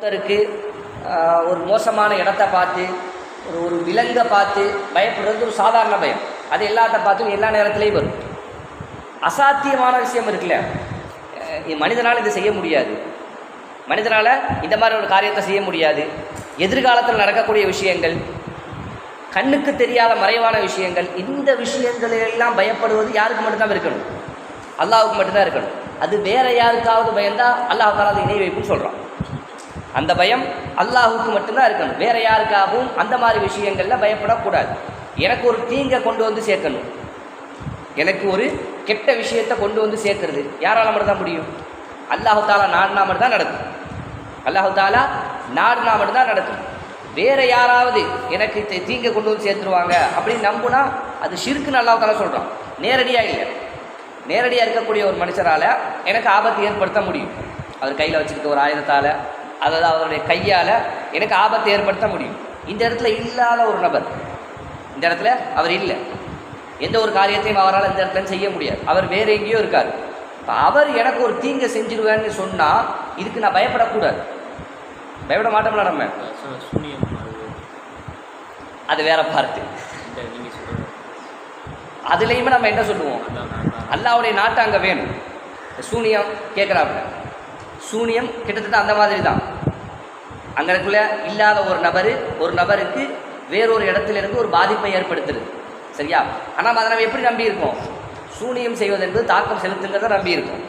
ஒருத்தருக்கு ஒரு மோசமான இடத்த பார்த்து ஒரு விலங்கை பார்த்து பயப்படுறது ஒரு சாதாரண பயம். அது எல்லாத்த பார்த்தும் எல்லா நேரத்துலேயும் வரும். அசாத்தியமான விஷயம் இருக்குல்ல, மனிதனால் இதை செய்ய முடியாது, மனிதனால் இந்த மாதிரி ஒரு காரியத்தை செய்ய முடியாது. எதிர்காலத்தில் நடக்கக்கூடிய விஷயங்கள், கண்ணுக்கு தெரியாத மறைவான விஷயங்கள், இந்த விஷயங்களெல்லாம் பயப்படுவது யாருக்கு மட்டும்தான் இருக்கணும்? அல்லாஹ்வுக்கு மட்டும்தான் இருக்கணும். அது வேற யாருக்காவது பயந்தால் அல்லாஹ் தாலா அதை இணை வைப்புன்னு சொல்கிறான். அந்த பயம் அல்லாஹுக்கு மட்டும்தான் இருக்கணும். வேற யாருக்காகவும் அந்த மாதிரி விஷயங்களில் பயப்படக்கூடாது. எனக்கு ஒரு தீங்கை கொண்டு வந்து சேர்க்கணும், எனக்கு ஒரு கெட்ட விஷயத்தை கொண்டு வந்து சேர்க்கறது யாரால் மட்டும்தான் முடியும்? அல்லாஹு தாலா நாடினா மட்டும்தான் நடக்கும். அல்லாஹு தாலா நாடினா மட்டும்தான் நடக்கும். வேறு யாராவது எனக்கு தீங்கை கொண்டு வந்து சேர்த்துருவாங்க அப்படின்னு நம்புனா அது ஷிர்க்குன்னு அல்லாஹு தாலா சொல்கிறான். நேரடியாக இல்லை, நேரடியாக இருக்கக்கூடிய ஒரு மனுஷரால் எனக்கு ஆபத்து ஏற்படுத்த முடியும். அவர் கையில் வச்சுருக்க ஒரு ஆயுதத்தால், அதாவது அவருடைய கையால் எனக்கு ஆபத்தை ஏற்படுத்த முடியும். இந்த இடத்துல இல்லாத ஒரு நபர், இந்த இடத்துல அவர் இல்லை, எந்த ஒரு காரியத்தையும் அவரால் இந்த இடத்துல செய்ய முடியாது, அவர் வேறு எங்கேயோ இருக்கார். இப்போ அவர் எனக்கு ஒரு தீங்கை செஞ்சிருவேன்னு சொன்னால் இதுக்கு நான் பயப்படக்கூடாது. பயப்பட மாட்டோம்ல நம்ம, அது வேற பார்த்து. அதுலேயுமே நம்ம என்ன சொல்லுவோம்? அல்லாஹ்வுடைய நாட்டு அங்கே வேணும். சூனியம் கேட்குறாப்புல, சூனியம் கிட்டத்தட்ட அந்த மாதிரி தான். அங்கனக்குள்ள இல்லாத ஒரு நபருக்கு வேறொரு இடத்துலேருந்து ஒரு பாதிப்பை ஏற்படுத்துது, சரியா? ஆனால் அதை நம்ம எப்படி நம்பி இருக்கோம்? சூனியம் செய்வது என்பது தாக்கம் செலுத்துங்கிறத நம்பி இருக்கோம்.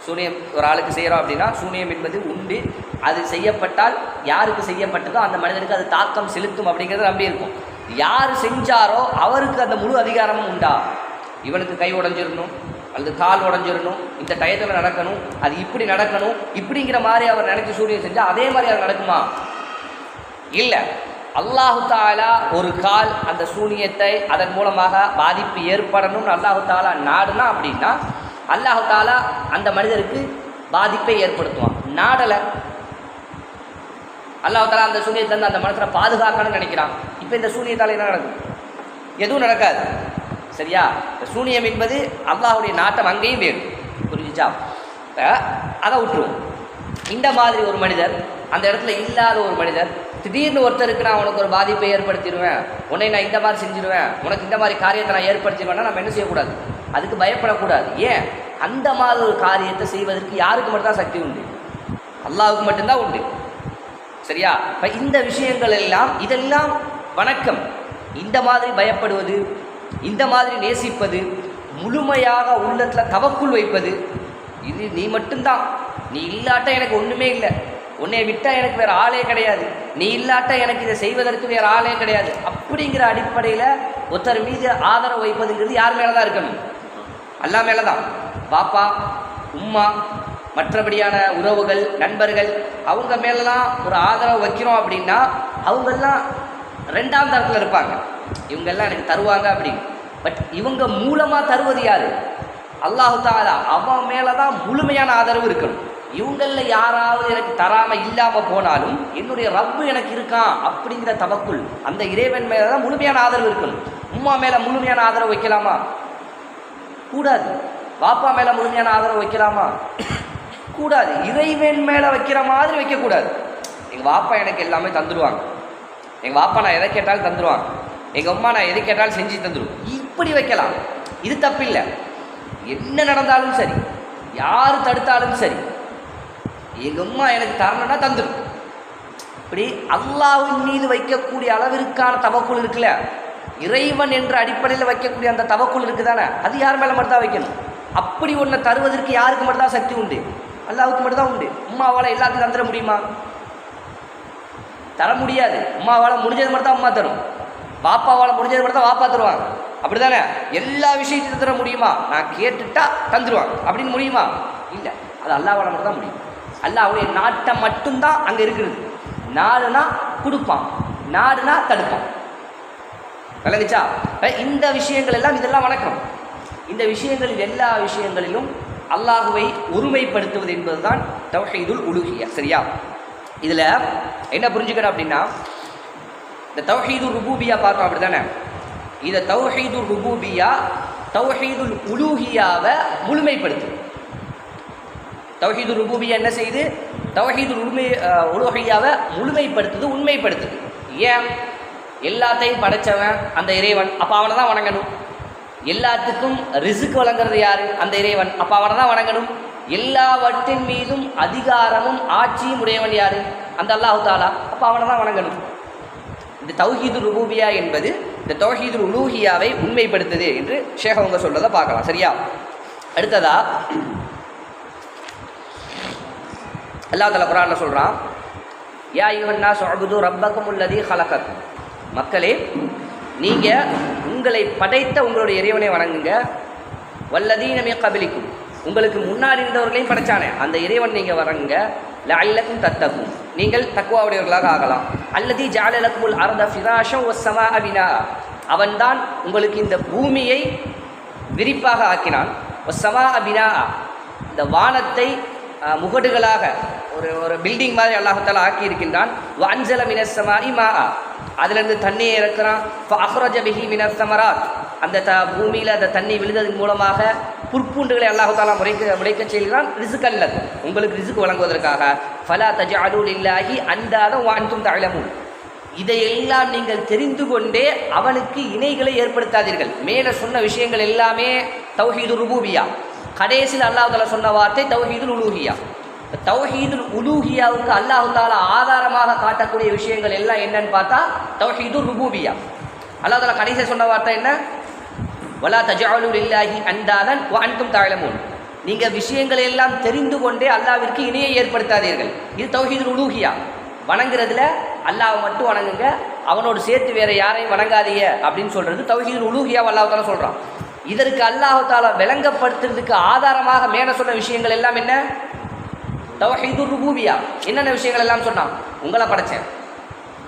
சூனியம் ஒரு ஆளுக்கு செய்கிறோம் அப்படின்னா சூனியம் என்பது உண்டு, அது செய்யப்பட்டால் யாருக்கு செய்யப்பட்டதோ அந்த மனிதனுக்கு அது தாக்கம் செலுத்தும் அப்படிங்கிறத நம்பி இருக்கும். யார் செஞ்சாரோ அவருக்கு அந்த முழு அதிகாரமும் உண்டா? இவனுக்கு கை உடஞ்சிடணும் அல்லது கால் உடஞ்சிடணும், இந்த டயத்தில் நடக்கணும், அது இப்படி நடக்கணும், இப்படிங்கிற மாதிரி அவர் நினைச்சு சூரியன் செஞ்சால் அதே மாதிரி அது நடக்குமா? இல்லை. அல்லாஹு தாலா ஒரு கால் அந்த சூனியத்தை அதன் மூலமாக பாதிப்பு ஏற்படணும்னு அல்லாஹு தாலா நாடுனா அப்படின்னா அல்லாஹு தாலா அந்த மனிதருக்கு பாதிப்பை ஏற்படுத்துவான். நாடலை, அல்லாஹு தாலா அந்த சூனியத்திலேருந்து அந்த மனுஷனை பாதுகாக்கணும்னு நினைக்கிறான். இப்போ இந்த சூனியத்தால் என்ன நடக்கும்? எதுவும் நடக்காது, சரியா? சூனியம் என்பது அல்லாஹுடைய நாட்டம் அங்கேயும் வேணும், புரிஞ்சுச்சா? அதை விட்டுருவோம். இந்த மாதிரி ஒரு மனிதர், அந்த இடத்துல இல்லாத ஒரு மனிதர் திடீர்னு ஒருத்தருக்கு நான் உனக்கு ஒரு பாதிப்பை ஏற்படுத்திடுவேன், உன்னை நான் இந்த மாதிரி செஞ்சிடுவேன், உனக்கு இந்த மாதிரி காரியத்தை நான் ஏற்படுத்திடுவேன்னா நம்ம என்ன செய்யக்கூடாது? அதுக்கு பயப்படக்கூடாது. ஏன்? அந்த மாதிரி ஒரு காரியத்தை செய்வதற்கு யாருக்கு மட்டும்தான் சக்தி உண்டு? அல்லாஹ்வுக்கு மட்டும்தான் உண்டு, சரியா? இப்போ இந்த விஷயங்கள் எல்லாம், இதெல்லாம் வணக்கம். இந்த மாதிரி பயப்படுவது, இந்த மாதிரி நேசிப்பது, முழுமையாக உள்ளத்தில் தவக்குள் வைப்பது, இது நீ மட்டும்தான், நீ இல்லாட்ட எனக்கு ஒன்றுமே இல்லை, உன்னை விட்டால் எனக்கு வேறு ஆளே கிடையாது, நீ இல்லாட்ட எனக்கு இதை செய்வதற்கு வேறு ஆளே கிடையாது அப்படிங்கிற அடிப்படையில் ஒருத்தர் மீது ஆதரவு வைப்பதுங்கிறது யார் மேலே தான் இருக்கணும்? அல்லாஹ் மேலே தான். பாப்பா, உம்மா, மற்றபடியான உறவுகள், நண்பர்கள், அவங்க மேலெலாம் ஒரு ஆதரவு வைக்கிறோம் அப்படின்னா அவங்கெல்லாம் ரெண்டாம் தரத்தில் இருப்பாங்க. இவங்கெல்லாம் எனக்கு தருவாங்க அப்படின்னு. பட் இவங்க மூலமாக தருவது யார்? அல்லாஹு தாலா. அவன் மேலே தான் முழுமையான ஆதரவு இருக்கணும். இவங்களில் யாராவது எனக்கு தராமல் இல்லாமல் போனாலும் என்னுடைய ரப்பு எனக்கு இருக்கான் அப்படிங்கிற தவக்குள், அந்த இறைவன் மேலே தான் முழுமையான ஆதரவு இருக்கணும். உம்மா மேலே முழுமையான ஆதரவு வைக்கலாமா? கூடாது. பாப்பா மேலே முழுமையான ஆதரவு வைக்கலாமா? கூடாது. இறைவன் மேலே வைக்கிற மாதிரி வைக்கக்கூடாது. எங்கள் பாப்பா எனக்கு எல்லாமே தந்துடுவாங்க, எங்கள் பாப்பா நான் எதை கேட்டாலும் தந்துடுவாங்க, எங்கள் அம்மா நான் எதை கேட்டாலும் செஞ்சு தந்துடுவோம், இப்படி வைக்கலாம். இது தப்பில்லை. என்ன நடந்தாலும் சரி, யார் தடுத்தாலும் சரி, எங்கள் அம்மா எனக்கு தரணும்னா தந்துடும். இப்படி அல்லாஹ்வின் மீது வைக்கக்கூடிய அளவிற்கான தவக்குள் இருக்குல்ல, இறைவன் என்ற அடிப்படையில் வைக்கக்கூடிய அந்த தவக்குள் இருக்குதானே, அது யார் மேலே மட்டும்தான் வைக்கணும். அப்படி ஒன்றை தருவதற்கு யாருக்கு மட்டும்தான் சக்தி உண்டு? அல்லாஹ்வுக்கு மட்டும்தான் உண்டு. உம்மாவால் எல்லாத்தையும் தந்துட முடியுமா? தர முடியாது. உம்மாவால் முடிஞ்சது மட்டும் தான் உம்மா தரும், பாப்பாவால் முடிஞ்சது மட்டும் தான் பாப்பா தருவாங்க, அப்படி தானே? எல்லா விஷயத்தையும் தர முடியுமா? நான் கேட்டுட்டா தந்துடுவாங்க அப்படின்னு முடியுமா? இல்லை. அது அல்லாஹ்வால் மட்டும் தான் முடியும். அல்லாஹ்வுடைய நாட்டம் மட்டும்தான் அங்கே இருக்கிறது. நாடுனா கொடுப்பான், நாடுனா தடுப்பான். விளங்குச்சா? இந்த விஷயங்கள் எல்லாம், இதெல்லாம் வணக்கம். இந்த விஷயங்களில் எல்லா விஷயங்களிலும் அல்லாஹுவை ஒருமைப்படுத்துவது என்பதுதான் தௌஹீதுல் உலூஹிய்யா, சரியா? இதில் என்ன புரிஞ்சுக்கணும் அப்படின்னா, இந்த தௌஹீதுல் ருபூபியா பார்த்தோம், அப்படி தானே? இதை தௌஹீதுல் ருபூபியா தௌஹீதுல் உலூஹியாவை முழுமைப்படுத்து. தௌஹீதுல் ருபூபியா என்ன செய்யுது? தௌஹீதுல் உலூஹிய்யாவை முழுமைப்படுத்துது, உண்மைப்படுத்துது. ஏன்? எல்லாத்தையும் படைச்சவன் அந்த இறைவன், அப்போ அவனை தான் வணங்கணும். எல்லாத்துக்கும் ரிஸ்க் வழங்குறது யார்? அந்த இறைவன், அப்போ அவனை தான் வணங்கணும். எல்லாவற்றின் மீதும் அதிகாரமும் ஆட்சியும் உடையவன் யார்? அந்த அல்லாஹ் தஆலா, அப்போ அவனை தான் வணங்கணும். இந்த தௌஹீதுல் ருபூபியா என்பது இந்த தௌஹீதுல் உலூஹியாவை உண்மைப்படுத்துது என்று ஷேக் அவங்க சொல்றதை பார்க்கலாம். சரியா? அடுத்ததா அல்லாஹ் தஆலா குர்ஆன்ல சொல்றான், யா அய்யுஹன்னாஸ் உஅ்புது ரப்பக்குமுல்லதீ ஹலகக்கும், மக்களே நீங்கள் உங்களை படைத்த உங்களுடைய இறைவனை வணங்குங்க. வல்லதீன மின் கபிலிக்கும், உங்களுக்கு முன்னாடி இருந்தவர்களையும் படைச்சானே அந்த இறைவன் நீங்கள் வணங்குங்க. லஅல்லக்கும் தத்தகும், நீங்கள் தக்வாவுடையவர்களாக ஆகலாம். அல்லதி ஜஅல லக்குமுல் அர்த ஃபிராஷன் வஸ்ஸமாஅ பினா, அவன்தான் உங்களுக்கு இந்த பூமியை விரிப்பாக ஆக்கினான். வஸ்ஸமாஅ பினா, இந்த வானத்தை முகடுகளாக ஒரு பில்டிங் மாதிரி அல்லாஹ் தஆலா ஆக்கி இருக்கின்றான். வஅன்ஸல மினஸ் ஸமாஇ மாஅ, அதிலிருந்து தண்ணியை இறக்குறான். ஃபஅஹ்ரஜ பிஹி மினஸ் ஸமராத், அந்த பூமியில் அந்த தண்ணி விழுந்ததன் மூலமாக புற்பூண்டுகளை அல்லாஹ் தஆலா முளைக்க செய்கிறான். ரிஸ்க் அல்ல, உங்களுக்கு ரிஸ்க் வழங்குவதற்காக. ஃபலா தஜஅலூ லில்லாஹி அன்தாதன் வ அன்தும் தஅலமூன், இதையெல்லாம் நீங்கள் தெரிந்து கொண்டே அவனுக்கு இணைகளை ஏற்படுத்தாதீர்கள். மேலே சொன்ன விஷயங்கள் எல்லாமே தௌஹீதுர் ருபூபியா. கடைசியில் அல்லாஹ் தஆலா சொன்ன வார்த்தை தௌஹீதுல் உலூஹியா. தௌஹீதுல் உலூஹியாவுக்கு அல்லாஹ் தஆலா ஆதாரமாக காட்டக்கூடிய விஷயங்கள் எல்லாம் என்னன்னு பார்த்தா தௌஹீதுர் ருபூபியா. அல்லாஹ் தஆலா கடைசியில் சொன்ன வார்த்தை என்ன? வலா தஜஅலூ லில்லாஹி அன்தாதன் வ அன்தும் தஅலமூன், நீங்கள் விஷயங்களை எல்லாம் தெரிந்து கொண்டே அல்லாஹ்விற்கு இணையை ஏற்படுத்தாதீர்கள். இது தௌஹீதுல் உலூஹியா. வணங்குறதுல அல்லாஹ்வை மட்டும் வணங்குங்க, அவனோடு சேர்த்து வேறு யாரையும் வணங்காதீங்க அப்படின்னு சொல்கிறது தௌஹீதுல் உலூஹியா. அல்லாஹ் தஆலா சொல்கிறான். இதற்கு அல்லாஹ் தஆலா விளங்கப்படுத்துறதுக்கு ஆதாரமாக மேலே சொன்ன விஷயங்கள் எல்லாம் என்ன? தௌஹீதுர் ருபூபியா. என்னென்ன விஷயங்கள் எல்லாம் சொன்னான்? உங்களை படைத்தேன்,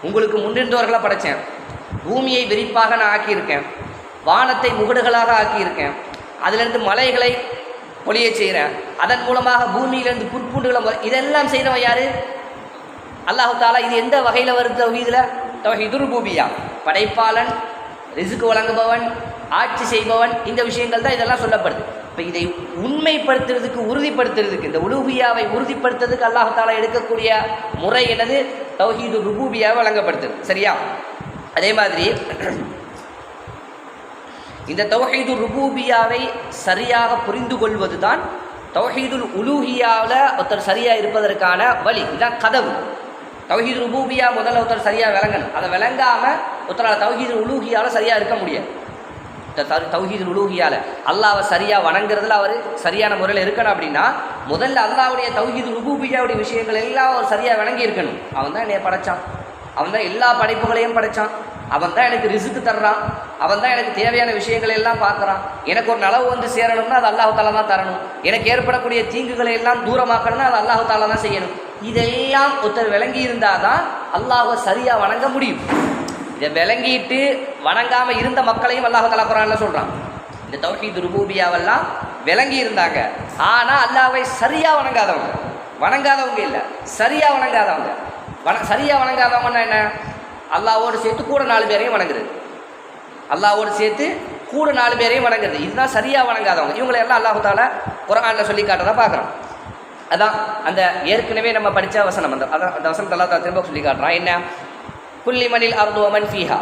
உங்களுக்கு முன்னிருந்தவர்களை படைத்தேன், பூமியை விரிப்பாக நான் ஆக்கியிருக்கேன், வானத்தை முகடுகளாக ஆக்கியிருக்கேன், அதிலிருந்து மலைகளை பொழிய செய்கிறேன், அதன் மூலமாக பூமியிலிருந்து புற்பூண்டுகளை, இதெல்லாம் செய்கிறவன் யார்? அல்லாஹ் தஆலா. இது எந்த வகையில் வருது? தௌஹீதுல தௌஹீதுர் ருபூபியா. படைப்பாளன், ரிஸ்க் வழங்குபவன், ஆட்சி செய்பவன், இந்த விஷயங்கள் தான் இதெல்லாம் சொல்லப்படுது. இப்போ இதை உண்மைப்படுத்துறதுக்கு, உறுதிப்படுத்துறதுக்கு, இந்த உலூஹியாவை உறுதிப்படுத்துறதுக்கு அல்லாஹ் தஆலா எடுக்கக்கூடிய முறை என்னது? தௌஹீதுர் ருபூபியாவை வழங்கப்படுத்துது. சரியா? அதே மாதிரி இந்த தௌஹீதுர் ருபூபியாவை சரியாக புரிந்து கொள்வது தான் தௌஹீதுல் உலூஹியாவில் ஒருத்தர் சரியாக இருப்பதற்கான வழி. இதுதான் கதவு. தௌஹீதுல் ருபூபியா முதல்ல ஒருத்தர் சரியாக விளங்கணும். அதை விளங்காமல் ஒருத்தரால் தௌஹீதுல் உலூஹியாவில் சரியாக இருக்க முடியாது. தௌஹீதுல் உலூஹியாவில் அல்லாஹ்வை சரியாக வணங்குறதுல அவர் சரியான முறையில் இருக்கணும். அப்படின்னா முதல்ல அல்லாஹ்வுடைய தௌஹீதுல் ருபூபியாவுடைய விஷயங்கள் எல்லாம் அவர் சரியாக விளங்கி இருக்கணும். அவன் தான் என்னை படைத்தான், அவன் தான் எல்லா படைப்புகளையும் படைத்தான், அவன் தான் எனக்கு ரிஸ்க் தர்றான், அவன் தான் எனக்கு தேவையான விஷயங்களை எல்லாம் பார்க்குறான். எனக்கு ஒரு நலவு வந்து சேரணும்னா அது அல்லாஹ் தஆலா தான் தரணும். எனக்கு ஏற்படக்கூடிய தீங்குகளை எல்லாம் தூரமாக்கணும்னா அது அல்லாஹ் தஆலா தான் செய்யணும். இதெல்லாம் ஒருத்தர் விளங்கி இருந்தால் தான் அல்லாஹ்வை சரியாக வணங்க முடியும். இதை விளங்கிட்டு வணங்காமல் இருந்த மக்களையும் அல்லாஹ் தஆலா குர்ஆன்ல சொல்கிறான். இந்த தௌஹீது ருபூபியாவெல்லாம் விளங்கி இருந்தாங்க, ஆனால் அல்லாஹ்வை சரியாக வணங்காதவங்க இல்லை, சரியாக வணங்காதவங்க. சரியாக வணங்காதவங்கன்னா என்ன? அல்லாஹ்வோடு சேர்த்து கூட 4 பேரையும் வணங்குறது, அல்லாஹ்வோடு சேர்த்து கூட 4 பேரையும் வணங்குறது, இதுதான் சரியாக வணங்காதவங்க. இவங்களை எல்லாம் அல்லாஹ் தஆலா குர்ஆனில் சொல்லி காட்டுறதா பார்க்குறோம். அதான் அந்த ஏற்கனவே நம்ம படித்த வசனம். அந்த வசனம் அல்லாஹ் தஆலா திரும்ப சொல்லி காட்டுறான். என்ன? குல்லி மனில் அர்து வமன் ஃபீஹா.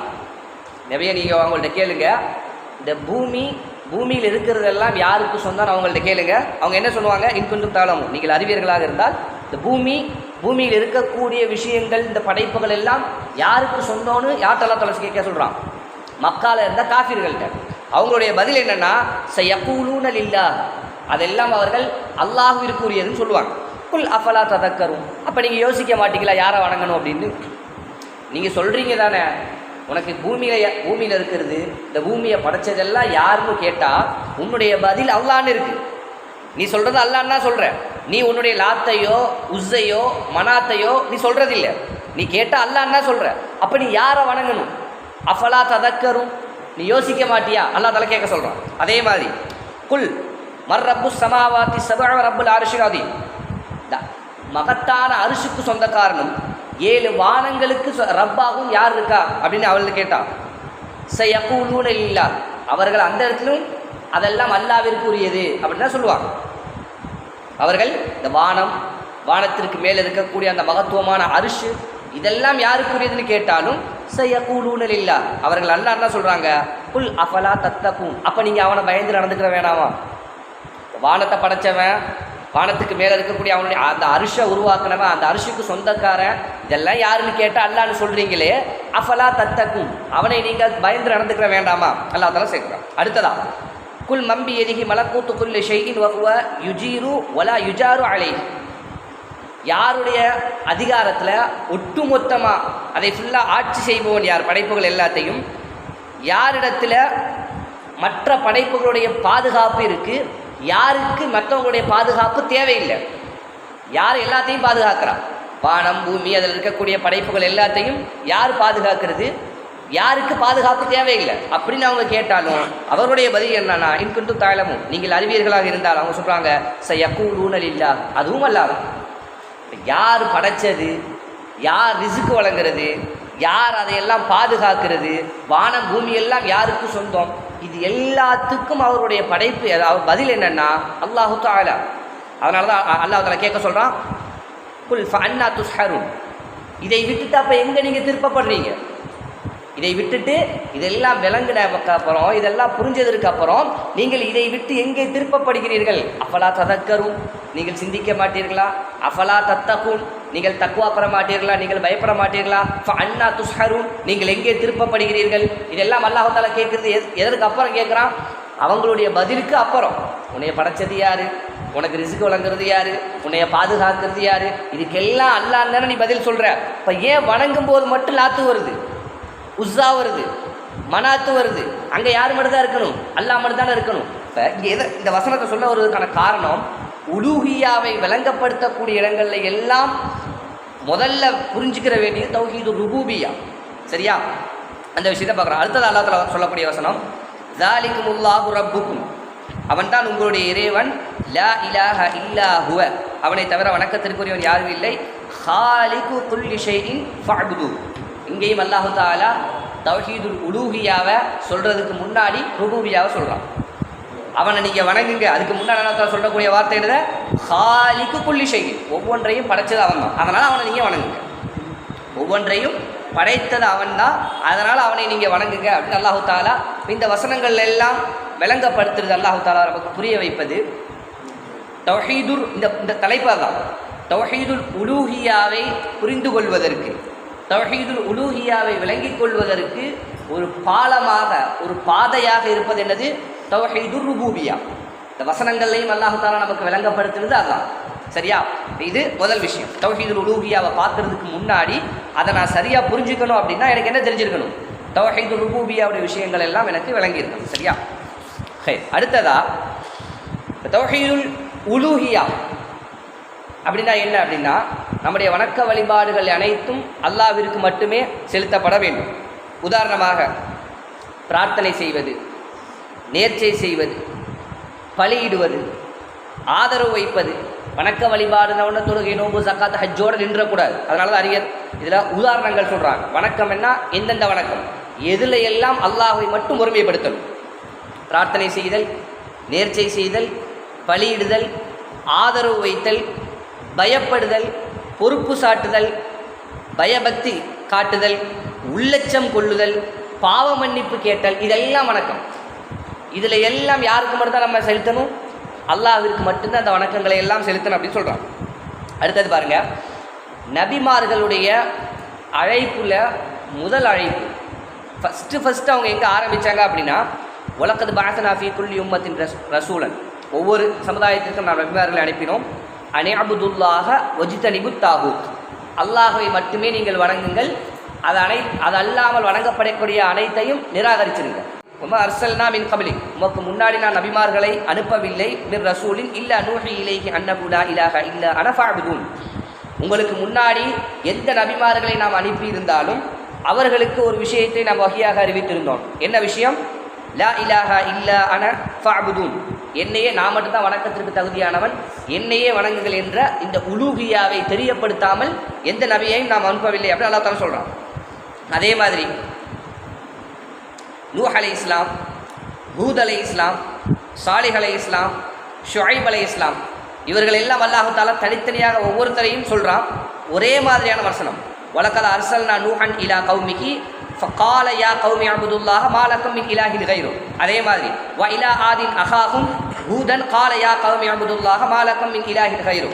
நிறைய நீங்கள் அவங்கள்ட்ட கேளுங்க, இந்த பூமியில் இருக்கிறதெல்லாம் யாருக்கு சொந்தம் அவங்கள்ட்ட கேளுங்க. அவங்க என்ன சொல்லுவாங்க? இன்குந்தும் தாளமும், நீங்கள் அறிவியர்களாக இருந்தால் இந்த பூமியில் இருக்கக்கூடிய விஷயங்கள், இந்த படைப்புகள் எல்லாம் யாருக்கு சொந்தம்னு யார்கிட்ட அல்லாஹ் தஆலா கேட்க சொல்கிறான்? மக்கால இருந்த காஃபிர்கள்ட்ட. அவங்களுடைய பதில் என்னென்னா, சயக்கூலூன லில்லாஹ், அதெல்லாம் அவர்கள் அல்லாஹ்விற்குரியதுன்னு சொல்லுவாங்க. குல் அஃபலா ததக்கரும், அப்போ நீங்கள் யோசிக்க மாட்டீங்களா யாரை வணங்கணும் அப்படின்னு? நீங்கள் சொல்கிறீங்க தானே, உனக்கு பூமியில் இருக்கிறது, இந்த பூமியை படைச்சதெல்லாம் யாருன்னு கேட்டால் உன்னுடைய பதில் அல்லான்னு இருக்குது. நீ சொல்கிறது அல்லான்னு தான் சொல்கிற. நீ உன்னுடைய லாத்தையோ உஸ்ஸையோ மனாத்தையோ நீ சொல்கிறதில்ல, நீ கேட்டால் அல்லான்னு தான் சொல்கிற. அப்போ நீ யாரை வணங்கணும்? அஃபலா ததக்கரும், நீ யோசிக்க மாட்டியா? அல்லாஹ் தஆலா கேட்க சொல்கிறான். அதே மாதிரி குல் மர் ரப்பு சமாவாத்தி சபஅ ரப்புல் அர்ஷில் அதீம், மகத்தான அரிசுக்கு சொந்த காரணம் 7 வானங்களுக்கு ரப்பாகவும் யார் இருக்கா அப்படின்னு அவர்கள் கேட்டான். சயக்கூலூன லில்லாஹ், அவர்கள் அந்த இடத்திலும் அதெல்லாம் அல்லாஹ்விற்கு உரியது அப்படின்னு தான் சொல்லுவாங்க. அவர்கள் இந்த வானம், வானத்திற்கு மேலே இருக்கக்கூடிய அந்த மகத்துவமான அரிஷு, இதெல்லாம் யாருக்குரியதுன்னு கேட்டாலும் சயகூலூன லில்லாஹ், அவர்கள் அல்லாஹ் என்ன சொல்கிறாங்க, குல் அஃபலா தத்தகூன், அப்போ நீங்கள் அவனை பயந்து நடந்துக்கிற வேணாமா? வானத்தை படைச்சவன், வானத்துக்கு மேலே இருக்கக்கூடிய அவனுடைய அந்த அரிஷை உருவாக்குனவன், அந்த அரிஷுக்கு சொந்தக்காரன், இதெல்லாம் யாருன்னு கேட்டால் அல்லான்னு சொல்கிறீங்களே, அஃபலா தத்தக்கும், அவனை நீங்கள் பயந்து நடந்துக்கிற வேண்டாமா? அல்லாஹ் தஆலா சேர்க்கிறான். அடுத்ததா குல் மம்பி எதிகி மலக்கூத்து குல்லி ஷைஇன் வஹுவ யுஜீரு வலா யுஜாரு அலைஹி, யாருடைய அதிகாரத்தில் ஒட்டுமொத்தமாக அதை ஃபுல்லாக ஆட்சி செய்பவன் யார், படைப்புகள் எல்லாத்தையும், யாரிடத்தில் மற்ற படைப்புகளுடைய பாதுகாப்பு இருக்குது, யாருக்கு மற்றவங்களுடைய பாதுகாப்பு தேவையில்லை, யார் எல்லாத்தையும் பாதுகாக்கிறார், வானம் பூமி அதில் இருக்கக்கூடிய படைப்புகள் எல்லாத்தையும் யார் பாதுகாக்கிறது, யாருக்கு பாதுகாப்பு தேவையில்லை அப்படின்னு அவங்க கேட்டாலும் அவருடைய பதில் என்னன்னா, இன்குந்து தாயலமும், நீங்கள் அறிவியர்களாக இருந்தால் அவங்க சொல்கிறாங்க சயகூலூன லில்லாஹ், அதுவும் அல்லாஹ். யார் படைச்சது, யார் ரிஸ்க் வழங்குறது, யார் அதையெல்லாம் பாதுகாக்கிறது, வானம் பூமி எல்லாம் யாருக்கு சொந்தம், இது எல்லாத்துக்கும் அவருடைய படைப்பு. அவர் பதில் என்னன்னா அல்லாஹு தஆலா. அதனால தான் அல்லாஹ் தஆலா கேட்க சொல்கிறான், குல் ஃபஅன்னா துஸ்ஹருன், இதை விட்டுட்டு அப்போ எங்கே நீங்கள் திருப்பப்படுறீங்க? இதை விட்டுட்டு இதெல்லாம் விளங்கினதுக்கு அப்புறம், இதெல்லாம் புரிஞ்சதற்கு அப்புறம் நீங்கள் இதை விட்டு எங்கே திருப்பப்படுகிறீர்கள்? அஃபலா ததக்கரும், நீங்கள் சிந்திக்க மாட்டீர்களா? அஃபலா தத்தகூன், நீங்கள் தக்வா பெற மாட்டீர்களா? நீங்கள் பயப்பட மாட்டீர்களா? ஃபஅன்னா துஸ்ஹருன், நீங்கள் எங்கே திருப்பப்படுகிறீர்கள்? இதெல்லாம் அல்லாஹ் தஆலா கேட்குறது எதற்கு அப்புறம் கேட்குறான்? அவங்களுடைய பதிலுக்கு அப்புறம். உன்னைய படைச்சது யார், உனக்கு ரிஸ்க் வழங்குறது யார், உன்னைய பாதுகாக்கிறது யார், இதுக்கெல்லாம் அல்லாஹ் தானே நீ பதில் சொல்கிற. இப்போ ஏன் வணங்கும் போது மட்டும் லாத்து வருது, உஸ்ஸா வருது, மனாத்து வருது? அங்கே யார் மட்டும் தான் இருக்கணும்? அல்லாஹ் மட்டும் தானே இருக்கணும். இப்போ இங்கே இந்த வசனத்தை சொல்ல வருவதற்கான காரணம், உலூஹியாவை விளங்கப்படுத்தக்கூடிய இடங்களில் எல்லாம் முதல்ல புரிஞ்சுக்கிற வேண்டியது தௌஹீது ருபூபியா. சரியா? அந்த விஷயத்தை பார்க்குறோம். அடுத்தது அல்லாஹ் தஆலா சொல்லக்கூடிய வசனம், ஸாலிகுமுல்லாஹு ரப்புக்கும், அவன்தான் உங்களுடைய இறைவன், லா இலாஹ இல்லா ஹுவ, அவனை தவிர வணக்கத்திற்குரியவன் யாரும் இல்லை, ஹாலிகு குல்லி ஷைஇன் ஃபஅ்புது. இங்கேயும் அல்லாஹு தஆலா தௌஹீதுல் உலூஹியாவை சொல்கிறதுக்கு முன்னாடி ருபூபியாவை சொல்கிறான். அவனை நீங்கள் வணங்குங்க, அதுக்கு முன்னாடி அல்லாஹ் சொல்லக்கூடிய வார்த்தை என்னது? ஹாலிகு குல்லி ஷைஇன், ஒவ்வொன்றையும் படைச்சது அவன் தான், அதனால் அவனை நீங்கள் வணங்குங்க. ஒவ்வொன்றையும் படைத்தது அவன் தான், அதனால் அவனை நீங்கள் வணங்குங்க அப்படின்னு அல்லாஹு தஆலா இந்த வசனங்கள் எல்லாம் விளங்கப்படுத்துறது. அல்லாஹு தஆலா நமக்கு புரிய வைப்பது தௌஹீதுல், இந்த தலைப்பாக தான் தௌஹீதுல் உலூஹியாவை புரிந்து கொள்வதற்கு, தௌஹீதுல் உலூஹியாவை விளங்கிக் கொள்வதற்கு ஒரு பாலமாக, ஒரு பாதையாக இருப்பது என்னது? தௌஹீதுர் ருபூபியா. இந்த வசனங்கள்லையும் அல்லாஹ் தஆலா நமக்கு விளங்கப்படுத்துறது அதான். சரியா? இது முதல் விஷயம். தௌஹீதுல் உலூஹியாவை பார்க்கறதுக்கு முன்னாடி அதை நான் சரியாக புரிஞ்சுக்கணும் அப்படின்னா எனக்கு என்ன தெரிஞ்சிருக்கணும்? தௌஹீதுல் ருபூபியாவுடைய விஷயங்கள் எல்லாம் எனக்கு விளங்கியிருக்கணும். சரியா? அடுத்ததா தௌஹீதுல் உலூஹியா அப்படின்னா என்ன அப்படின்னா, நம்முடைய வணக்க வழிபாடுகள் அனைத்தும் அல்லாஹ்விற்கு மட்டுமே செலுத்தப்பட வேண்டும். உதாரணமாக பிரார்த்தனை செய்வது, நேர்ச்சை செய்வது, பலியிடுவது, ஆதரவு வைப்பது, வணக்க வழிபாடுன தொழுகை, நோம்பு, ஜக்காத், ஹஜ்ஜோடு நின்றக்கூடாது. அதனால தான் அறிஞர் இதில் உதாரணங்கள் சொல்கிறாங்க. வணக்கம் என்ன, எந்தெந்த வணக்கம், எதில் எல்லாம் அல்லாஹ்வை மட்டும் ஒருமைப்படுத்தணும். பிரார்த்தனை செய்தல், நேர்ச்சை செய்தல், பலியிடுதல், ஆதரவு வைத்தல், பயப்படுதல், பொறுப்பு சாட்டுதல், பயபக்தி காட்டுதல், உள்ளச்சம் கொள்ளுதல், பாவ மன்னிப்பு கேட்டல், இதெல்லாம் வணக்கம். இதில் எல்லாம் யாருக்கு மட்டும்தான் நம்ம செலுத்தணும்? அல்லாஹ்விற்கு மட்டும்தான் அந்த வணக்கங்களை எல்லாம் செலுத்தணும் அப்படின்னு சொல்கிறான். அடுத்தது பாருங்கள், நபிமார்களுடைய அழைப்பில் முதல் அழைப்பு ஃபஸ்ட்டு அவங்க எங்கே ஆரம்பித்தாங்க அப்படின்னா, வலக்கத் பஅத்னா ஃபீ குல்லி உம்மத்தின் ரசூலன், ஒவ்வொரு சமுதாயத்திற்கும் நாம் நபிமார்களை அனுப்பினோம். அனிஅபுதுல்லாஹ வஜ்தனிபு தாகூத், அல்லாஹ்வை மட்டுமே நீங்கள் வணங்குங்கள், அது அல்லாமல் வணங்கப்படக்கூடிய அனைத்தையும் நிராகரிச்சிருங்க. உமா அர்சல்னா மின் கபிலி, உமக்கு முன்னாடி நான் நபிமார்களை அனுப்பவில்லை, மின் ரசூலின் இல்லா நூஹி இலைஹி அன்னஹு லா இலாஹ இல்லா அன ஃபஅ்புதூன், உங்களுக்கு முன்னாடி எந்த நபிமார்களை நாம் அனுப்பியிருந்தாலும் அவர்களுக்கு ஒரு விஷயத்தை நாம் வஹியாக அறிவித்திருந்தோம். என்ன விஷயம்? லா இலாஹ இல்லா அன ஃபஅ்புதூன், என்னையே, நான் மட்டும்தான் வணக்கத்திற்கு தகுதியானவன், என்னையே வணங்குங்கள் என்ற இந்த உலூஹியாவை தெரியப்படுத்தாமல் எந்த நபியையும் நாம் அனுப்பவில்லை அப்படின்னு அல்லாஹ் தஆலா சொல்கிறான். அதே மாதிரி நூஹ் அலைஹிஸ்ஸலாம், ஹூத் அலைஹிஸ்ஸலாம், சாலிஹ் அலைஹிஸ்ஸலாம், ஷுஐப் அலைஹிஸ்ஸலாம் இவர்கள் எல்லாம் அல்லாஹு தாலா தனித்தனியாக ஒவ்வொருத்தரையும் சொல்கிறான். ஒரே மாதிரியான வசனம். வலக்கத அர்சல்னா நூஹன் இலா கௌமிகி ஃபகால யா கௌமி அபுதுல்லாஹ மாலக்கும் மின் இலாஹின் கைரு. அதே மாதிரி வ இலா ஆதின் அஹாகும் ஹூதன் கால யா கௌமி அபுதுல்லாஹ மாலக்கும் மின் இலாஹின் கைரு.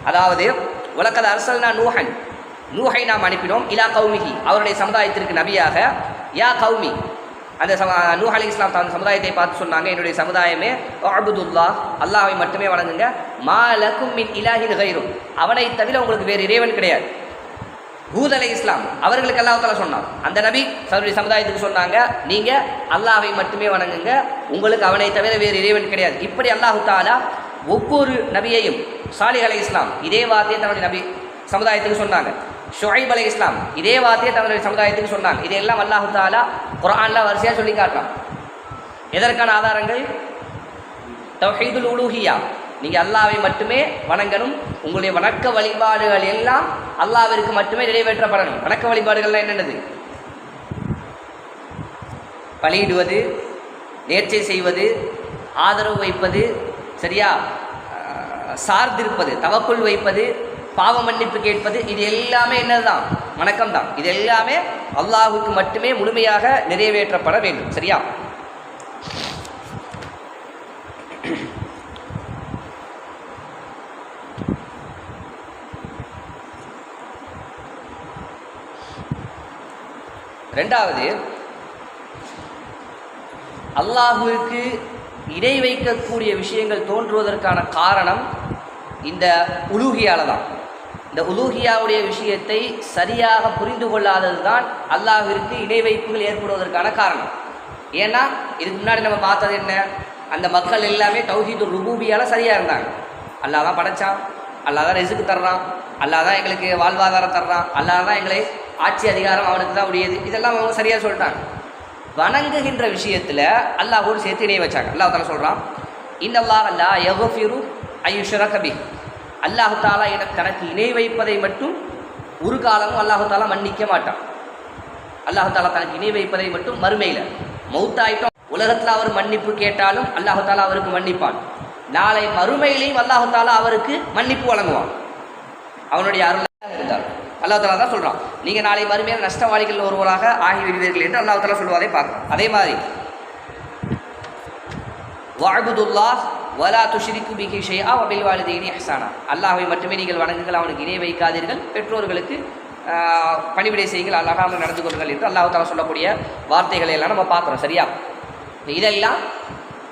அதாவது வலக்கத அர்சல்னா நூஹன், நூஹை நாம் அனுப்பினோம், இலா கௌமிகி அவருடைய சமுதாயத்திற்கு நபியாக, யா கௌமி அந்த நூஹ் அலைஹிஸ்ஸலாம் அந்த சமுதாயத்தை பார்த்து சொன்னாங்க, என்னுடைய சமுதாயமே அபுதுல்லா அல்லாஹ்வை மட்டுமே வணங்குங்க, மாலக்கும் மின் இலாஹின் கைரு அவனை தவிர உங்களுக்கு வேறு இறைவன் கிடையாது. ஹூத் அலைஹிஸ்ஸலாம் அவர்களுக்கு அல்லாஹ் தஆலா சொன்னான், அந்த நபி தன்னுடைய சமுதாயத்துக்கு சொன்னாங்க, நீங்கள் அல்லாஹ்வை மட்டுமே வணங்குங்க, உங்களுக்கு அவனை தவிர வேறு இறைவன் கிடையாது. இப்படி அல்லாஹு தஆலா ஒவ்வொரு நபியையும், சாலிஹ் அலைஹிஸ்ஸலாம் இதே வார்த்தையை தன்னுடைய நபி சமுதாயத்துக்கு சொன்னாங்க, ஷுஐப் அலைஹிஸ்ஸலாம் இதே வார்த்தையை தன்னுடைய சமுதாயத்துக்கு சொன்னாங்க. இதையெல்லாம் அல்லாஹு தஆலா குர்ஆனில் வரிசையாக சொல்லி காட்டலாம். எதற்கான ஆதாரங்கள்? தௌஹீதுல் உலூஹியா, நீங்கள் அல்லாஹ்வை மட்டுமே வணங்கணும், உங்களுடைய வணக்க வழிபாடுகள் எல்லாம் அல்லாஹ்விற்கு மட்டுமே நிறைவேற்றப்படணும். வணக்க வழிபாடுகள்லாம் என்னென்னது? பலியிடுவது, நேர்ச்சை செய்வது, ஆதரவு வைப்பது, சரியா, சார்ந்திருப்பது, தவக்குள் வைப்பது, பாவ மன்னிப்பு கேட்பது, இது எல்லாமே என்னதுதான்? வணக்கம் தான். இது எல்லாமே அல்லாஹ்வுக்கு மட்டுமே முழுமையாக நிறைவேற்றப்பட வேண்டும். சரியா? ரெண்டாவது, அல்லாஹ்வுக்கு இணை வைக்கக்கூடிய விஷயங்கள் தோன்றுவதற்கான காரணம் இந்த உலூஹியால தான். இந்த உலூஹியாவுடைய விஷயத்தை சரியாக புரிந்து கொள்ளாதது தான் அல்லாஹ்விற்கு இணை வைப்புகள் ஏற்படுவதற்கான காரணம். ஏன்னா இதுக்கு முன்னாடி நம்ம பார்த்தது என்ன? அந்த மக்கள் எல்லாமே தௌஹீது ருபூபியால் சரியாக இருந்தாங்க. அல்லாஹ் தான் படைச்சான், அல்லாஹ் தான் ரிஸ்க் தர்றான், அல்லாஹ் தான் எங்களுக்கு வாழ்வாதாரம் தர்றான், அல்லாஹ் தான் எங்களை ஆட்சி அதிகாரம் அவனுக்கு தான் உடையது, இதெல்லாம் அவங்க சரியாக சொல்லிட்டாங்க. வணங்குகின்ற விஷயத்தில் அல்லாஹோடு சேர்த்து இணை வச்சாங்க. அல்லாஹ் தாலா சொல்கிறான், இன்னல்லாஹ் லா யக்ஃபிரு அய்யுஷ்ரக பிஹி, அல்லாஹு தாலா தனக்கு இணை வைப்பதை மட்டும் ஒரு காலமும் அல்லாஹு தாலா மன்னிக்க மாட்டான். அல்லாஹு தாலா தனக்கு இணை வைப்பதை மட்டும் மறுமையில் மௌத்தாயிட்டோம் உலகத்தில் அவர் மன்னிப்பு கேட்டாலும் அல்லாஹு தாலா அவருக்கு மன்னிப்பான். நாளை மறுமையிலையும் அல்லாஹு தாலா அவருக்கு மன்னிப்பு வழங்குவான், அவனுடைய அருளாக இருந்தால். அல்லாஹ் தாலா தான் சொல்கிறான், நீங்கள் நாளை மறுமையில் நஷ்டவாளிகள் ஒருவராக ஆகிவிடுவீர்கள் என்று அல்லாஹ் தாலா சொல்வதை பார்க்கலாம். அதே மாதிரி வஅபுதுல்லாஹ் வலா துஷ்ரிகு பிஹி ஷைஆ வபில் வாலிதைனி இஹ்சானா, அல்லாஹ்வை மட்டுமே நீங்கள் வணங்குங்கள், அவனுக்கு இணை வைக்காதீர்கள், பெற்றோர்களுக்கு பணிவிடை செய்யுங்கள், அழகாக நடந்து கொள்ளுங்கள் என்று அல்லாஹ் தாலா சொல்லக்கூடிய வார்த்தைகளை எல்லாம் நம்ம பார்க்குறோம். சரியா? இதெல்லாம்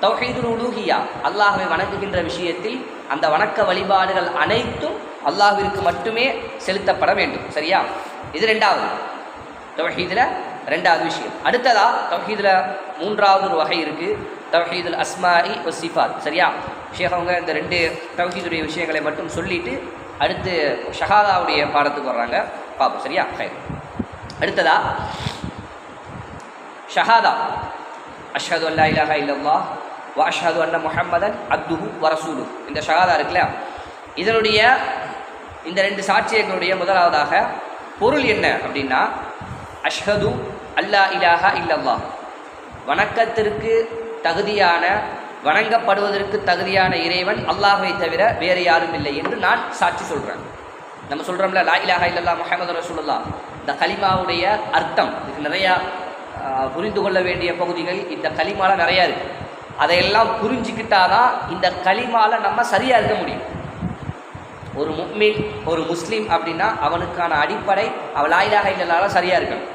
தௌஹீதுல் உலூஹியா, அல்லாஹ்வை வணங்குகின்ற விஷயத்தில் அந்த வணக்க வழிபாடுகள் அனைத்தும் அல்லாஹ்விற்கு மட்டுமே செலுத்தப்பட வேண்டும். சரியா? இது ரெண்டாவது தௌஹீதில் ரெண்டாவது விஷயம். அடுத்ததா தௌஹீதில் மூன்றாவது ஒரு வகை இருக்குது, தௌஹீதுல் அஸ்மாஇ வ சிஃபாத். சரியா? ஷேக் அவங்க இந்த ரெண்டு தௌஹீதுடைய விஷயங்களை மட்டும் சொல்லிட்டு அடுத்து ஷஹாதாவுடைய பாடத்துக்கு வர்றாங்க, பார்ப்போம். சரியா? அடுத்ததா ஷஹாதா, அஷ்ஹது அல்லா இலாஹா இல்லல்லாஹ் வ அஷ்ஹது அன்ன முஹம்மதன் அப்துஹு வ ரசூலுஹு, இந்த ஷஹாதா இருக்குல்ல, இதனுடைய இந்த ரெண்டு சாட்சியங்களுடைய முதலாவதாக பொருள் என்ன அப்படின்னா, அஷ்ஹது அல்லா இலாஹா இல்லல்லாஹ், வணக்கத்திற்கு தகுதியான, வணங்கப்படுவதற்கு தகுதியான இறைவன் அல்லாஹ்வை தவிர வேறு யாரும் இல்லை என்று நான் சாட்சி சொல்கிறேன். நம்ம சொல்கிறோம்ல லா இலாஹா இல்லல்லாஹ் முஹம்மது ரசூலுல்லாஹ், இந்த கலிமாவுடைய அர்த்தம், இதுக்கு நிறையா புரிந்து கொள்ள வேண்டிய பகுதிகள் இந்த கலிமால நிறையா இருக்குது. அதையெல்லாம் புரிஞ்சுக்கிட்டாதான் இந்த கலிமால நம்ம சரியாக இருக்க முடியும். ஒரு முஃமின், ஒரு முஸ்லீம் அப்படின்னா அவனுக்கான அடிப்படை அவன் லா இலாஹா இல்லல்லாஹ் சரியாக இருக்கணும்.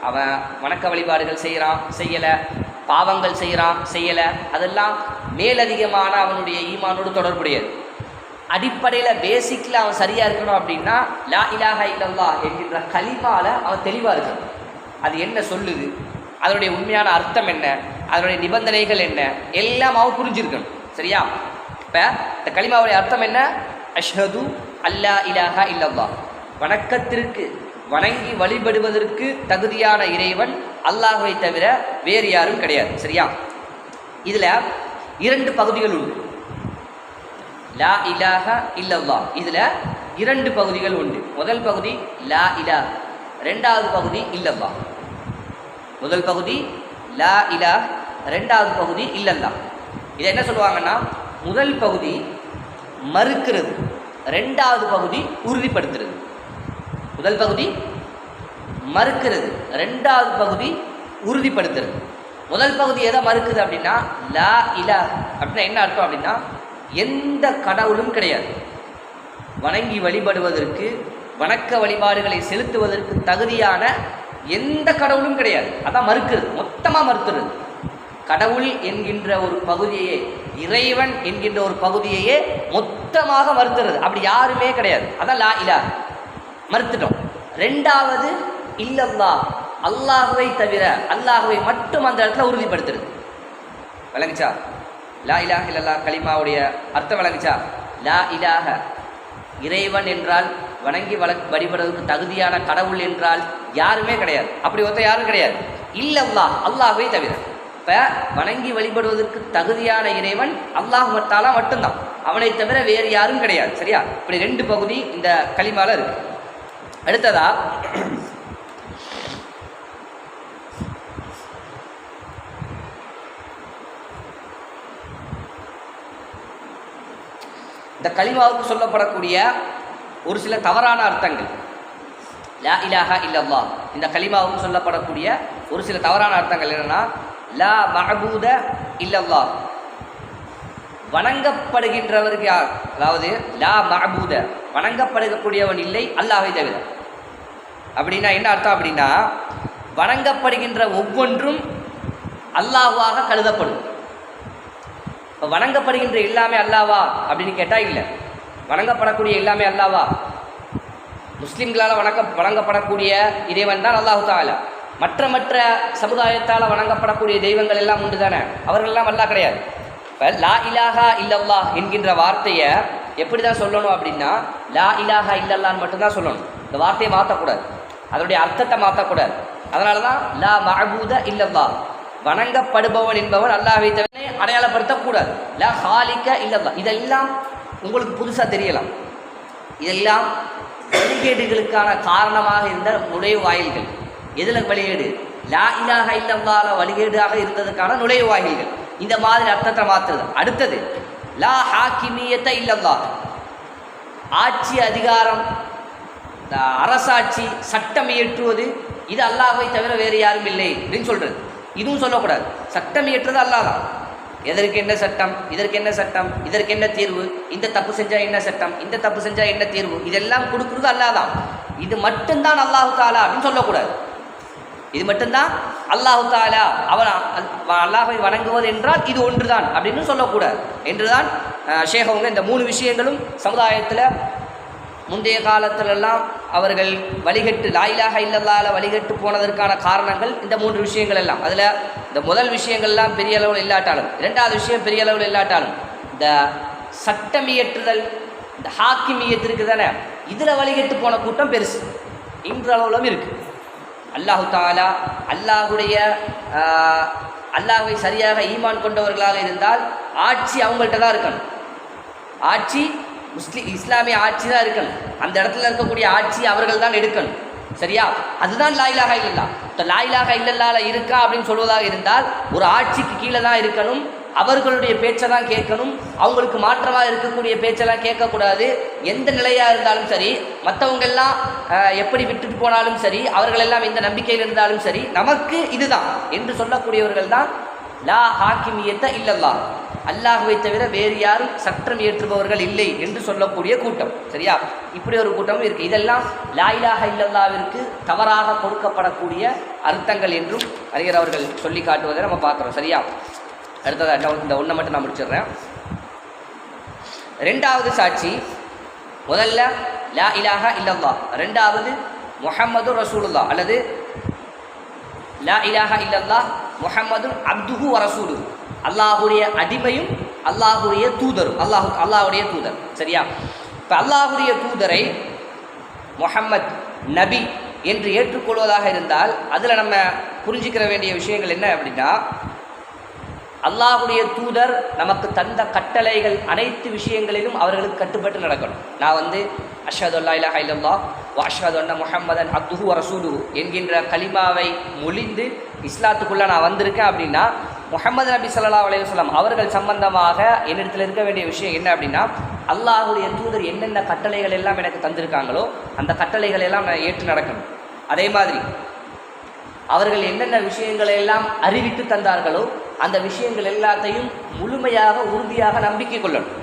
அவன் வணக்க வழிபாடுகள் செய்கிறான் செய்யலை, பாவங்கள் செய்கிறான் செய்யலை, அதெல்லாம் மேலதிகமான அவனுடைய ஈமானோடு தொடர்புடையது. அடிப்படையில் பேசிக்கில் அவன் சரியாக இருக்கணும் அப்படின்னா லா இலாஹா இல்லல்லாஹ் என்கின்ற கலிமால அவன் தெளிவாக இருக்கணும். அது என்ன சொல்லுது, அதனுடைய உண்மையான அர்த்தம் என்ன, அதனுடைய நிபந்தனைகள் என்ன, எல்லாம் அவன் புரிஞ்சிருக்கணும். சரியா? இப்போ இந்த கலிமாவுடைய அர்த்தம் என்ன? அஷ்ஹது அல்லா இலாஹா இல்லல்லாஹ், வணக்கத்திற்கு வணங்கி வழிபடுவதற்கு தகுதியான இறைவன் அல்லாஹ்வை தவிர வேறு யாரும் கிடையாது. சரியா? இதில் இரண்டு பகுதிகள் உண்டு. லா இலாஹா இல்லல்லாஹ் இதில் இரண்டு பகுதிகள் உண்டு. முதல் பகுதி லா இலாஹ், ரெண்டாவது பகுதி இல்லல்லாஹ். முதல் பகுதி லா இலாஹ், ரெண்டாவது பகுதி இல்லல்லாஹ். இதை என்ன சொல்லுவாங்கன்னா, முதல் பகுதி மறுக்கிறது, ரெண்டாவது பகுதி உறுதிப்படுத்துறது. முதல் பகுதி மறுக்கிறது, ரெண்டாவது பகுதி உறுதிப்படுத்துறது. முதல் பகுதி எதை மறுக்குது அப்படின்னா லா இலாஹ அப்படின்னா என்ன அர்த்தம் அப்படின்னா எந்த கடவுளும் கிடையாது, வணங்கி வழிபடுவதற்கு வணக்க வழிபாடுகளை செலுத்துவதற்கு தகுதியான எந்த கடவுளும் கிடையாது. அதான் மறுக்கிறது, மொத்தமாக மறுத்துறது. கடவுள் என்கின்ற ஒரு பகுதியே, இறைவன் என்கின்ற ஒரு பகுதியையே மொத்தமாக மறுத்துறது. அப்படி யாருமே கிடையாது. அதான் லா இலாஹ மறுத்துட்டோம். ரெண்டாவது இல்லல்லாஹ், அல்லாஹுவை தவிர, அல்லாஹுவை மட்டும் அந்த இடத்துல உறுதிப்படுத்துறது. விளங்குச்சா? லா இலாஹ இல்லல்லாஹ் கலிமாவுடைய அர்த்தம் விளங்குச்சா? லா இலாஹ இறைவன் என்றால் வணங்கி வழிபடுவதற்கு தகுதியான கடவுள் என்றால் யாருமே கிடையாது, அப்படி ஒருத்தர் யாரும் கிடையாது. இல்லல்லாஹ் அல்லாஹுவை தவிர. இப்போ வணங்கி வழிபடுவதற்கு தகுதியான இறைவன் அல்லாஹ் மத்தாலா மட்டும்தான், அவனை தவிர வேறு யாரும் கிடையாது. சரியா? இப்படி ரெண்டு பகுதி இந்த கலிமால இருக்கு. அடுத்ததா இந்த கலிமாவுக்கு சொல்லப்படக்கூடிய ஒரு சில தவறான அர்த்தங்கள். லா இலாஹா இல்லல்லாஹ் இந்த கலிமாவுக்கு சொல்லப்படக்கூடிய ஒரு சில தவறான அர்த்தங்கள் என்னன்னா, லா மஅபூத இல்லல்லாஹ் வணங்கப்படுகின்றவருக்கு யார், அதாவது லா மஅபூத வணங்கப்படுகக்கூடியவன் இல்லை அல்லாஹ்வை தவிர. அப்படின்னா என்ன அர்த்தம் அப்படின்னா, வணங்கப்படுகின்ற ஒவ்வொன்றும் அல்லாஹ்வாக கருதப்படும். இப்போ வணங்கப்படுகின்ற எல்லாமே அல்லாவா அப்படின்னு கேட்டால் இல்லை. வணங்கப்படக்கூடிய எல்லாமே அல்லாவா? முஸ்லீம்களால் வணங்கப்படக்கூடிய இறைவன் தான் அல்லாஹு தஆலா. மற்ற சமுதாயத்தால் வணங்கப்படக்கூடிய தெய்வங்கள் எல்லாம் உண்டு தானே, அவர்களெல்லாம் அல்லாஹ் கிடையாது. இப்போ லா இலாஹா இல்லல்லாஹ் என்கின்ற வார்த்தையை எப்படி தான் சொல்லணும் அப்படின்னா, லா இலாஹா இல்லல்லான்னு மட்டும்தான் சொல்லணும். இந்த வார்த்தையை மாற்றக்கூடாது, அதனுடைய அர்த்தத்தை மாற்றக்கூடாது. அதனால தான் லா மஅபூத இல்லல்லாஹ் வணங்கப்படுபவன் என்பவன் அல்லாஹ்வை தவிர அடையாளப்படுத்தக்கூடாது. லா ஹாலிக இல்லல்லாஹ். இதெல்லாம் உங்களுக்கு புதுசாக தெரியலாம். இதெல்லாம் வழிகேடுகளுக்கான காரணமாக இருந்த நுழைவாயில்கள். எதில் வழிகேடு? லா இலாஹா இல்லல்லாஹ்ல வழிகேடாக இருந்ததுக்கான நுழைவாயில்கள். இந்த மாதிரி அர்த்தத்தை மாற்றுறது. அடுத்தது லா ஹாக்கிமியத்த இல்லல்லாஹ், ஆட்சி அதிகாரம், அரசாட்சி, சட்டம் இயற்றுவது இது அல்லாஹ்வை தவிர வேறு யாரும் இல்லை அப்படின்னு சொல்கிறது. இதுவும் சொல்லக்கூடாது. சட்டம் இயற்றுறது அல்லாஹ் தான். எதற்கு என்ன சட்டம், இதற்கு என்ன சட்டம், இதற்கு என்ன தீர்வு, இந்த தப்பு செஞ்சால் என்ன சட்டம், இந்த தப்பு செஞ்சால் என்ன தீர்வு, இதெல்லாம் கொடுக்குறது அல்லாஹ் தான். இது மட்டும்தான் அல்லாஹு தஆலா அப்படின்னு சொல்லக்கூடாது. இது மட்டும்தான் அல்லாஹு தஆலா, அவன் அல்லாஹ்வை வணங்குவது என்றால் இது ஒன்று தான் அப்படின்னு சொல்லக்கூடாது என்றுதான் ஷேக் அவங்க இந்த மூணு விஷயங்களும் சமுதாயத்தில் முந்தைய காலத்திலெல்லாம் அவர்கள் வழிகட்டு லா இலாஹா இல்லல்லாஹ்ல வழிகட்டு போனதற்கான காரணங்கள் இந்த மூன்று விஷயங்கள் எல்லாம். அதில் இந்த முதல் விஷயங்கள்லாம் பெரிய அளவில் இல்லாட்டாலும், இரண்டாவது விஷயம் பெரிய அளவில் இல்லாட்டாலும், இந்த சட்டமியற்றுதல், இந்த ஹாக்கிமியத்து இருக்குது தானே, இதில் வழிகட்டு போன கூட்டம் பெருசு, இன்றளவிலும் இருக்குது. அல்லாஹு தஆலா அல்லாஹ்வை சரியாக ஈமான் கொண்டவர்களாக இருந்தால் ஆட்சி அவங்கள்ட்ட தான் இருக்கணும். ஆட்சி இஸ்லாமிய ஆட்சி தான் இருக்கணும். அந்த இடத்துல இருக்கக்கூடிய ஆட்சி அவர்கள் தான் எடுக்கணும். சரியா? அதுதான் லா இலாஹா இல்லல்லாஹ். இப்போ லா இலாஹா இல்லல்லாஹ்ல இருக்கா அப்படின்னு சொல்வதாக இருந்தால் ஒரு ஆட்சிக்கு கீழே தான் இருக்கணும், அவர்களுடைய பேச்சை தான் கேட்கணும், அவங்களுக்கு மாற்றமாக இருக்கக்கூடிய பேச்செல்லாம் கேட்கக்கூடாது. எந்த நிலையாக இருந்தாலும் சரி, மற்றவங்கெல்லாம் எப்படி விட்டுட்டு போனாலும் சரி, அவர்களெல்லாம் எந்த நம்பிக்கையில் இருந்தாலும் சரி, நமக்கு இதுதான் என்று சொல்லக்கூடியவர்கள் தான் லா ஹாக்கிமியத்த இல்லல்லாஹ், அல்லாஹ்வை தவிர வேறு யாரும் சட்டம் இயற்றுபவர்கள் இல்லை என்று சொல்லக்கூடிய கூட்டம். சரியா? இப்படி ஒரு கூட்டமும் இருக்குது. இதெல்லாம் லா இலாஹா இல்லல்லாஹ்விற்கு தவறாக கொடுக்கப்படக்கூடிய அர்த்தங்கள் என்றும் அறிஞர் அவர்கள் சொல்லி காட்டுவதை நம்ம பார்க்குறோம். சரியா? அடுத்ததாக இந்த ஒன்றை மட்டும் நான் முடிச்சிடுறேன். ரெண்டாவது சாட்சி, முதல்ல லா இலாஹா இல்லல்லாஹ், ரெண்டாவது முஹம்மது ரசூலுல்லாஹ் அல்லது லா இலாஹா இல்லல்லாஹ் முஹம்மது அப்துஹு வ ரசூலுஹு, அல்லாஹுடைய அடிமையும் அல்லாஹுடைய தூதரும், அல்லாஹுடைய தூதர். சரியா? இப்போ அல்லாஹுடைய தூதரை முஹம்மத் நபி என்று ஏற்றுக்கொள்வதாக இருந்தால் அதில் நம்ம புரிஞ்சிக்கிற வேண்டிய விஷயங்கள் என்ன அப்படின்னா, அல்லாஹுடைய தூதர் நமக்கு தந்த கட்டளைகள் அனைத்து விஷயங்களிலும் அவர்களுக்கு கட்டுப்பட்டு நடக்கணும். நான் அஷ்ஹது அல்லா இலாஹா இல்லல்லாஹ் வ அஷ்ஹது அன்ன முஹம்மதன் அப்துஹு வ ரசூலுஹு என்கின்ற கலிமாவை மொழிந்து இஸ்லாத்துக்குள்ளே நான் வந்திருக்கேன் அப்படின்னா முஹம்மது நபி ஸல்லல்லாஹு அலைஹி வஸல்லம் அவர்கள் சம்பந்தமாக என்னிடத்தில் இருக்க வேண்டிய விஷயம் என்ன அப்படின்னா, அல்லாஹ்வுடைய தூதர் என்னென்ன கட்டளைகள் எல்லாம் எனக்கு தந்திருக்காங்களோ அந்த கட்டளைகள் எல்லாம் நான் ஏற்று நடக்கணும். அதே மாதிரி அவர்கள் என்னென்ன விஷயங்களை எல்லாம் அறிவித்து தந்தார்களோ அந்த விஷயங்கள் எல்லாத்தையும் முழுமையாக உறுதியாக நம்பிக்கை கொள்ளணும்.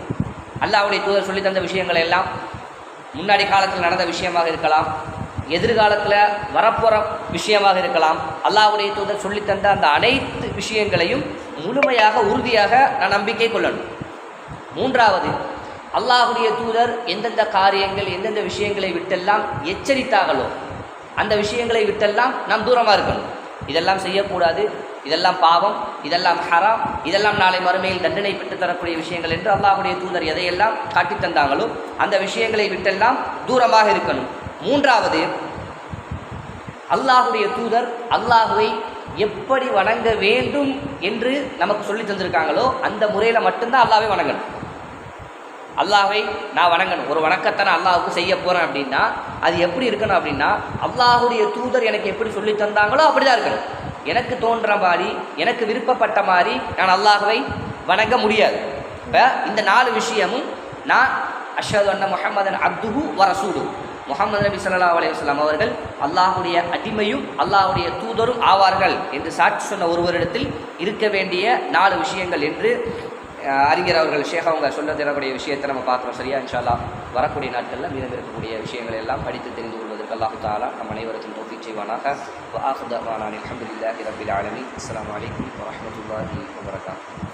அல்லாஹ்வுடைய தூதர் சொல்லி தந்த விஷயங்கள் எல்லாம் முன்னாடி காலத்தில் நடந்த விஷயமாக இருக்கலாம், எதிர்காலத்தில் வரப்போகிற விஷயமாக இருக்கலாம். அல்லாஹ்வுடைய தூதர் சொல்லித்தந்த அந்த அனைத்து விஷயங்களையும் முழுமையாக உறுதியாக நான் நம்பிக்கை கொள்ளணும். மூன்றாவது, அல்லாஹ்வுடைய தூதர் எந்தெந்த காரியங்கள் எந்தெந்த விஷயங்களை விட்டெல்லாம் எச்சரித்தார்களோ அந்த விஷயங்களை விட்டெல்லாம் நாம் தூரமாக இருக்கணும். இதெல்லாம் செய்யக்கூடாது, இதெல்லாம் பாவம், இதெல்லாம் ஹராம், இதெல்லாம் நாளை மறுமையில் தண்டனை பெற்று தரக்கூடிய விஷயங்கள் என்று அல்லாஹ்வுடைய தூதர் எதையெல்லாம் காட்டி தந்தாங்களோ அந்த விஷயங்களை விட்டெல்லாம் தூரமாக இருக்கணும். மூன்றாவது, அல்லாஹ்வுடைய தூதர் அல்லாஹ்வை எப்படி வணங்க வேண்டும் என்று நமக்கு சொல்லி தந்திருக்காங்களோ அந்த முறையில் மட்டும்தான் அல்லாஹ்வை வணங்கணும். அல்லாஹ்வை நான் வணங்கணும், ஒரு வணக்கத்தை நான் அல்லாஹ்வுக்கு செய்ய போகிறேன் அப்படின்னா அது எப்படி இருக்கணும் அப்படின்னா, அல்லாஹ்வுடைய தூதர் எனக்கு எப்படி சொல்லி தந்தாங்களோ அப்படி தான் இருக்கணும். எனக்கு தோன்ற மாதிரி, எனக்கு விருப்பப்பட்ட மாதிரி நான் அல்லாஹ்வை வணங்க முடியாது. இப்போ இந்த 4 விஷயமும் நான் அஷ்ஹது அன்ன முஹம்மதன் அப்துஹு வ ரசூலுஹு, முஹம்மது நபி ஸல்லல்லாஹு அலைஹி வஸல்லம் அவர்கள் அல்லாஹ்வுடைய அடிமையும் அல்லாஹ்வுடைய தூதரும் ஆவார்கள் என்று சாட்சி சொன்ன ஒருவரிடத்தில் இருக்க வேண்டிய 4 விஷயங்கள் என்று அறிஞர் அவர்கள் ஷேக் அவங்க சொல்ல தரக்கூடிய விஷயத்தை நம்ம பார்க்குறோம். சரியா? இன்ஷா அல்லாஹ் வரக்கூடிய நாட்களில் மீதம் இருக்கக்கூடிய விஷயங்களை எல்லாம் படித்து தெரிந்து கொள்வதற்கு அல்லாஹ் தஆலா நம் அனைவருக்கும் தௌஃபீக் செய்வானாக. வ ஆகிரு தஅவானா அல்ஹம்துலில்லாஹி ரப்பில் ஆலமீன். அஸ்ஸலாமு அலைக்கும் வ ரஹ்மத்துல்லாஹி வ பரகாத்துஹு.